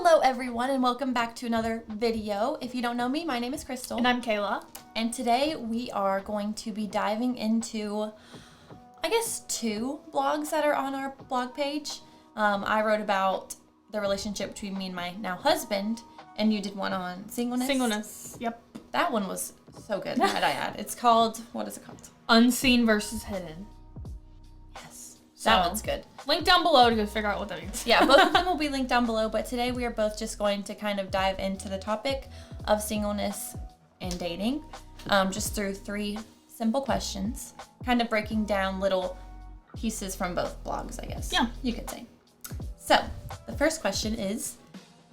Hello everyone and welcome back to another video. If you don't know me, my name is Crystal. And I'm Kayla. And today we are going to be diving into, I guess, 2 blogs that are on our blog page. I wrote about the relationship between me and my now husband, and you did one on singleness. Singleness, yep. That one was so good, might I add. It's called, what is it called? Unseen versus hidden. Yes, that one's good. Link down below to go figure out what that means. Yeah, both of them will be linked down below, but today we are both just going to kind of dive into the topic of singleness and dating, just through 3 simple questions, kind of breaking down little pieces from both blogs, I guess. Yeah. You could say. So, the first question is,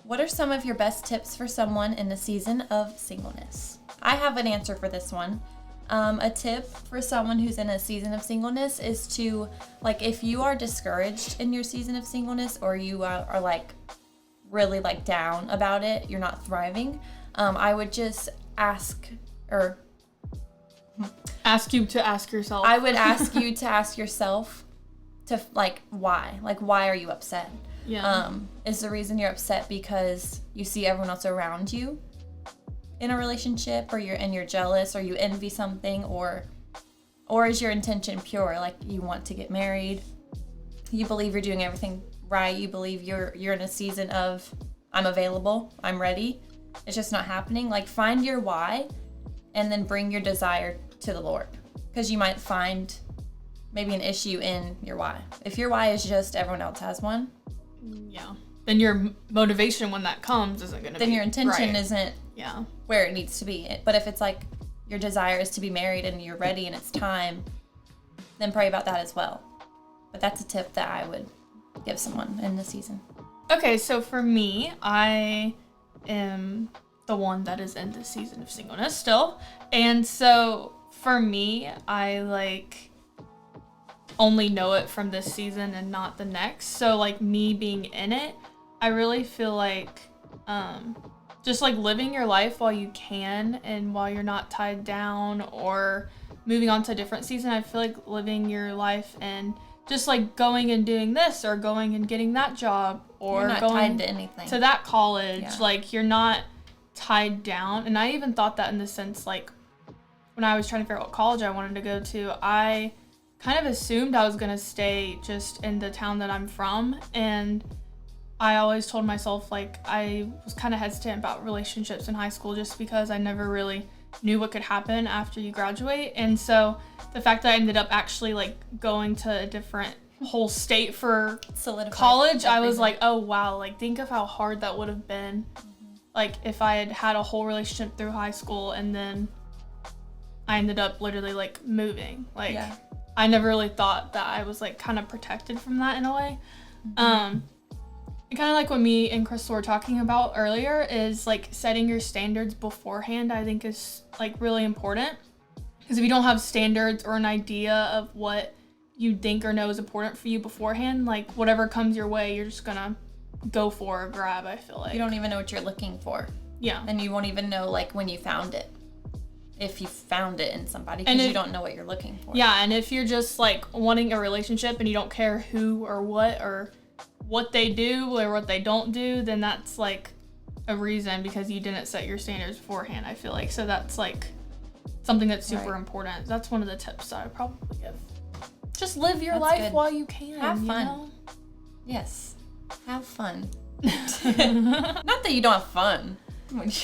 what are some of your best tips for someone in the season of singleness? I have an answer for this one. A tip for someone who's in a season of singleness is to, like, if you are discouraged in your season of singleness or you are like really like down about it, you're not thriving, I would just ask you to ask yourself. I would ask you to ask yourself to why are you upset? Yeah. Is the reason you're upset because you see everyone else around you in a relationship, or you're jealous, or you envy something, or is your intention pure, like you want to get married, you believe you're doing everything right, you believe you're in a season of I'm available, I'm ready, it's just not happening. Like, find your why and then bring your desire to the Lord, because you might find maybe an issue in your why. If your why is just everyone else has one, yeah, then your motivation when that comes isn't going to be then your intention right. isn't where it needs to be. But if it's like your desire is to be married and you're ready and it's time, then pray about that as well. But that's a tip that I would give someone in the season. Okay, so for me, I am the one that is in the season of singleness still. And so for me, I only know it from this season and not the next. So me being in it, I really feel like just living your life while you can and while you're not tied down or moving on to a different season. I feel like living your life and just going and doing this or going and getting that job or you're not going tied to anything, to that college. Yeah. You're not tied down. And I even thought that in the sense when I was trying to figure out what college I wanted to go to, I kind of assumed I was going to stay just in the town that I'm from. And I always told myself I was kind of hesitant about relationships in high school just because I never really knew what could happen after you graduate. And so the fact that I ended up actually going to a different whole state for college, I was like, oh wow, think of how hard that would have been. If I had had a whole relationship through high school and then I ended up literally moving. I never really thought that I was kind of protected from that in a way. And kind of what me and Crystal were talking about earlier is setting your standards beforehand, I think is really important. Because if you don't have standards or an idea of what you think or know is important for you beforehand, whatever comes your way, you're just gonna go for or grab, I feel like. You don't even know what you're looking for. Yeah. And you won't even know when you found it. If you found it in somebody, because you don't know what you're looking for. Yeah, and if you're just wanting a relationship and you don't care who or what they do or what they don't do, then that's a reason because you didn't set your standards beforehand, I feel like. So that's something that's super important. That's one of the tips that I would probably give. Just live your life good. While you can. Have fun. You know? Yes. Have fun. Not that you don't have fun.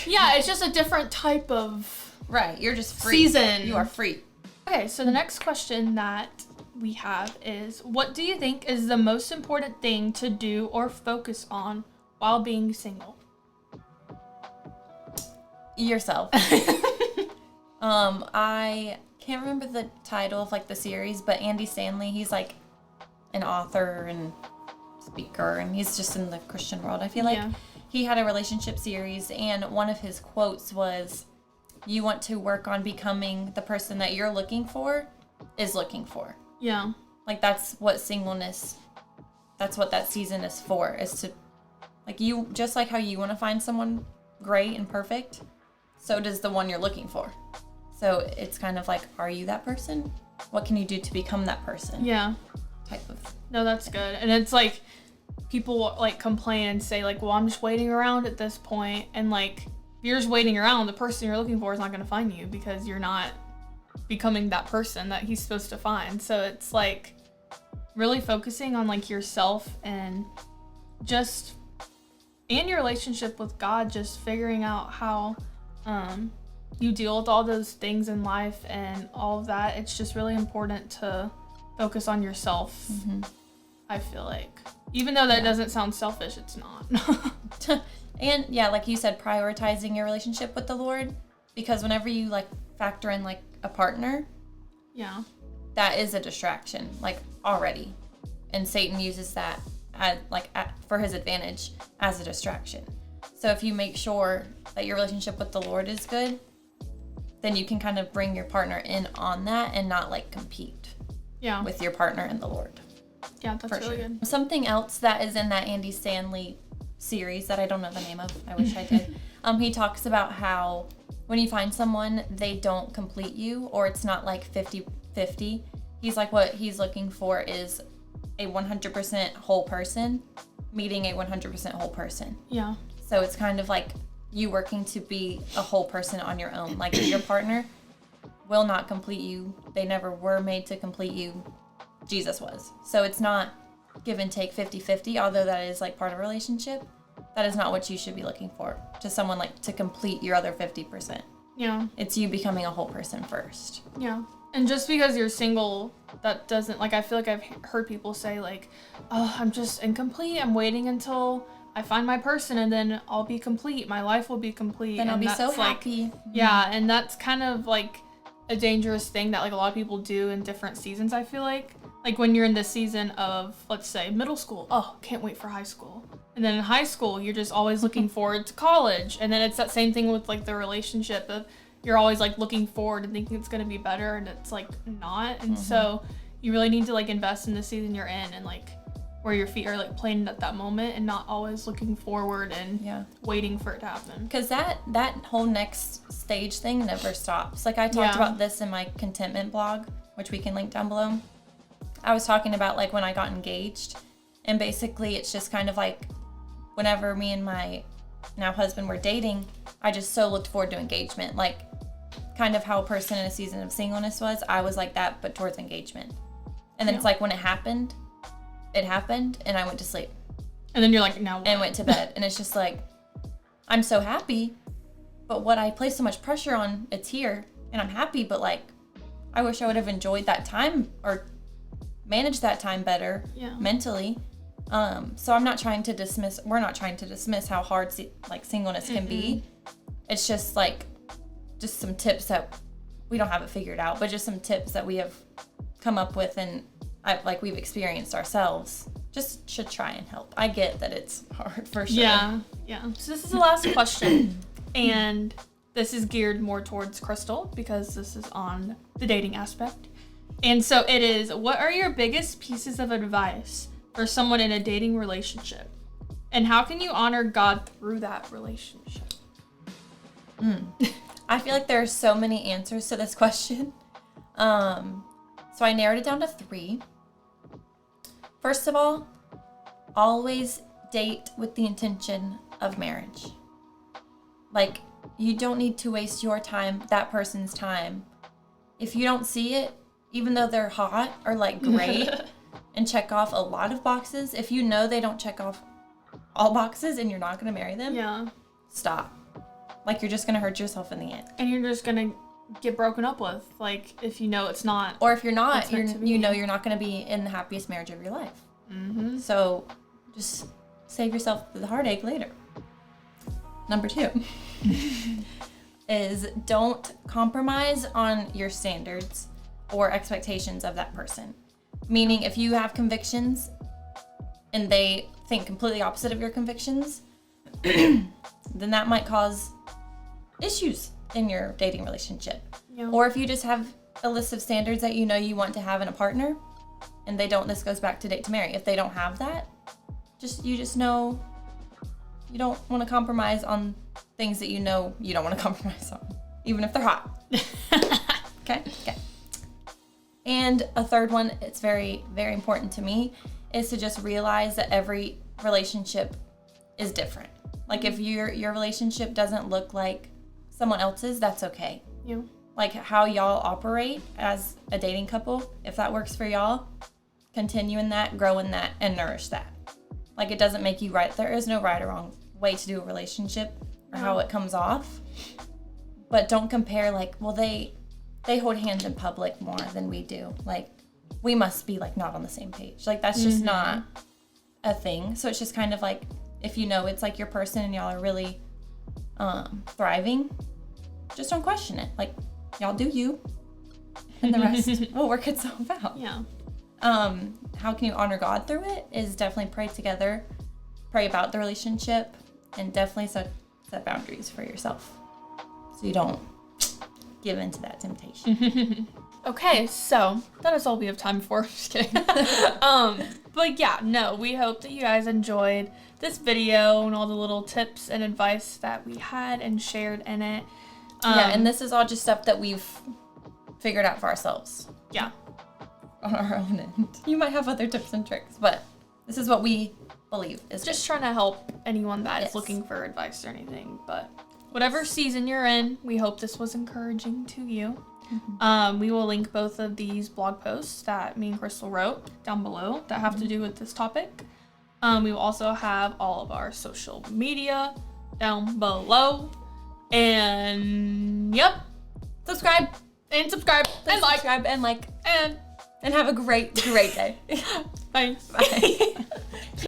Yeah, it's just a different type of right. You're just free. Season. You are free. Okay, so the next question that we have is, what do you think is the most important thing to do or focus on while being single? Yourself. I can't remember the title of the series, but Andy Stanley, he's an author and speaker, and he's just in the Christian world. I feel like he had a relationship series, and one of his quotes was, you want to work on becoming the person that you're looking for is looking for. Yeah. That's what singleness, that's what that season is for, is to, you, just how you want to find someone great and perfect, so does the one you're looking for. So it's kind of are you that person? What can you do to become that person? Yeah. Type of. No, that's good. And it's people like complain and say like, well, I'm just waiting around at this point, and like if you're just waiting around, the person you're looking for is not going to find you because you're not becoming that person that he's supposed to find. So it's like really focusing on like yourself and just and your relationship with God, just figuring out how you deal with all those things in life and all of that. It's just really important to focus on yourself. I feel like, even though that doesn't sound selfish, it's not. And yeah, like you said, prioritizing your relationship with the Lord, because whenever you like factor in like a partner, that is a distraction, like already, and Satan uses that as for his advantage as a distraction. So if you make sure that your relationship with the Lord is good, then you can kind of bring your partner in on that and not like compete with your partner and the Lord. Yeah, that's really good. Something else that is in that Andy Stanley series that I don't know the name of, I wish I did. He talks about how when you find someone, they don't complete you, or it's not like 50-50. He's like, what he's looking for is a 100% whole person meeting a 100% whole person. Yeah. So it's kind of like you working to be a whole person on your own. Like your partner will not complete you. They never were made to complete you. Jesus was. So it's not give and take 50-50, although that is like part of a relationship. That is not what you should be looking for, to someone like to complete your other 50%. Yeah. It's you becoming a whole person first. Yeah. And just because you're single, that doesn't, like, I feel like I've heard people say like, oh, I'm just incomplete. I'm waiting until I find my person and then I'll be complete. My life will be complete. Then I'll be so like, happy. Yeah. And that's kind of like a dangerous thing that like a lot of people do in different seasons, I feel like. Like when you're in the season of, let's say, middle school, oh, can't wait for high school. And then in high school, you're just always looking forward to college. And then it's that same thing with like the relationship of you're always like looking forward and thinking it's going to be better, and it's like not. And so you really need to like invest in the season you're in and like where your feet are like planted at that moment, and not always looking forward and waiting for it to happen. Because that whole next stage thing never stops. Like I talked about this in my contentment blog, which we can link down below. I was talking about like when I got engaged, and basically it's just kind of like whenever me and my now husband were dating, I just so looked forward to engagement. Like kind of how a person in a season of singleness was, I was like that, but towards engagement. And then it's like when it happened, and I went to sleep. And then you're like, now what? And went to bed. And it's just like, I'm so happy, but what I place so much pressure on, it's here, and I'm happy, but like, I wish I would have enjoyed that time or managed that time better mentally. So we're not trying to dismiss how hard singleness can be. It's just like, just some tips that we don't have it figured out, but just some tips that we have come up with and we've experienced ourselves, just should try and help. I get that it's hard for sure. Yeah. So this is the last question, and this is geared more towards Crystal because this is on the dating aspect. And so it is, what are your biggest pieces of advice for someone in a dating relationship? And how can you honor God through that relationship? I feel like there are so many answers to this question. So I narrowed it down to 3. First of all, always date with the intention of marriage. Like, you don't need to waste your time, that person's time. If you don't see it, even though they're hot or like great and check off a lot of boxes, if you know they don't check off all boxes and you're not going to marry them, stop. Like, you're just going to hurt yourself in the end. And you're just going to get broken up with, like, if you know it's not. Or if you're not, you know you're not going to be in the happiest marriage of your life. So just save yourself the heartache later. Number 2 is don't compromise on your standards or expectations of that person. Meaning, if you have convictions and they think completely opposite of your convictions, then that might cause issues in your dating relationship. Or if you just have a list of standards that you know you want to have in a partner, and they don't, this goes back to date to marry. If they don't have that, you just know you don't want to compromise on things that you know you don't want to compromise on, even if they're hot. Okay. And a third one, it's very, very important to me, is to just realize that every relationship is different. Like if your relationship doesn't look like someone else's, that's okay. Yeah. Like how y'all operate as a dating couple, if that works for y'all, continue in that, grow in that, and nourish that. Like it doesn't make you right. There is no right or wrong way to do a relationship or how it comes off. But don't compare like, well, they hold hands in public more than we do. Like we must be like not on the same page. Like that's just not a thing. So it's just kind of like, if you know it's like your person and y'all are really thriving, just don't question it. Like y'all do you, and the rest will work itself out. Yeah. How can you honor God through it is definitely pray together, pray about the relationship, and definitely set boundaries for yourself so you don't give into that temptation. Okay, so that is all we have time for. Just kidding. But yeah, no, we hope that you guys enjoyed this video and all the little tips and advice that we had and shared in it. Yeah, and this is all just stuff that we've figured out for ourselves. Yeah. On our own end. You might have other tips and tricks, but this is what we believe is just trying to help anyone that is looking for advice or anything. But whatever season you're in, we hope this was encouraging to you. We will link both of these blog posts that me and Crystal wrote down below that have to do with this topic. We will also have all of our social media down below. And subscribe and like and have a great day. Bye. Bye.